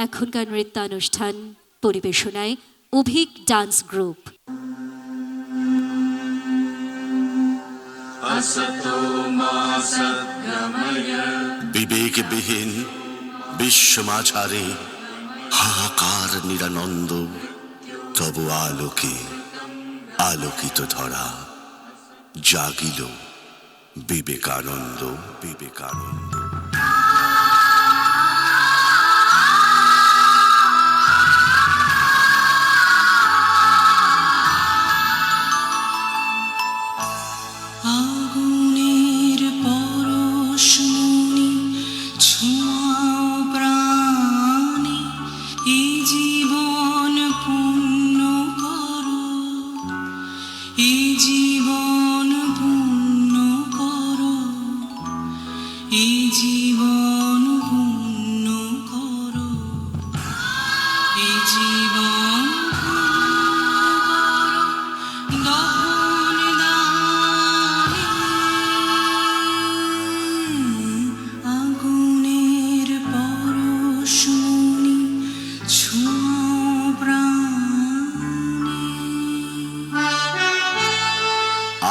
এখনকার নৃত্যানুষ্ঠান পরিবেশনায় Abhik dance group. বিবেকবিহীন বিশ্ব মাঝারে হাহাকার নিরানন্দ, তবু আলোকে আলোকিত ধরা জাগিল বিবেকানন্দ। বিবেকানন্দ আগুনের পরশমণি ছোঁয়াও প্রাণে, এই জীবন পূর্ণ করো, এই জীবন পূর্ণ করো, এই জীবন পূর্ণ করো, এই জীবন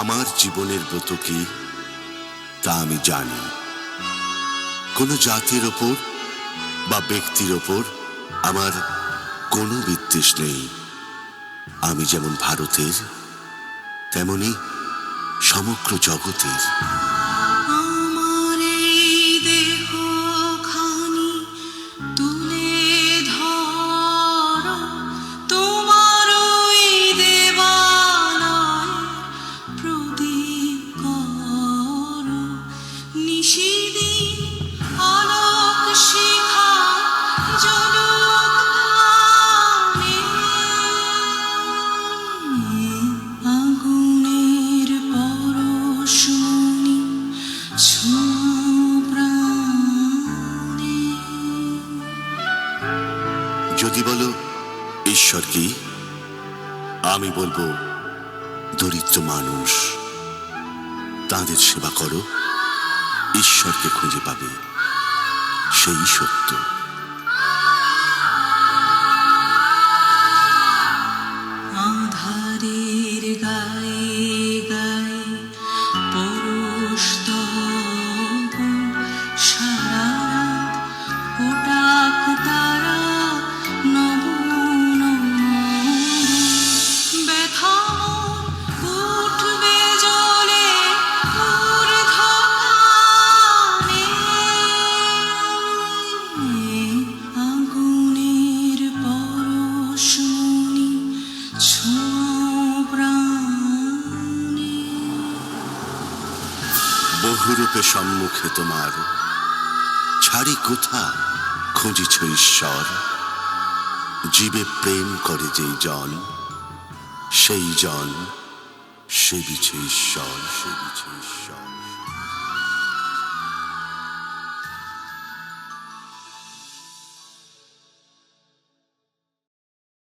আমার জীবনের ব্রত কি তা আমি জানি। কোনো জাতির ওপর বা ব্যক্তির ওপর আমার কোনো বিদ্বেষ নেই। আমি যেমন ভারতের, তেমনি সমগ্র জগতের। যদি বলো ঈশ্বর কি, আমি বলবো দরিদ্র মানুষ। তাদের সেবা করো, ঈশ্বরকে খুঁজে পাবে, সেই সত্য। আধারের গায়ে গায়ে পরশ তব, সারা ফোটাক তারা নব নব, ব্যথা উঠবে জলে ঊর্ধ্বগানে, আগুনের পরশমণি ছোঁয়াও প্রাণে। বহুরূপে সম্মুখে তোমার, ছাড়ি কোথা খুঁজিছ ঈশ্বর। জীবে প্রেম করে যেই জন, সেই জন সেবিছে ঈশ্বর, সেবিছে ঈশ্বর।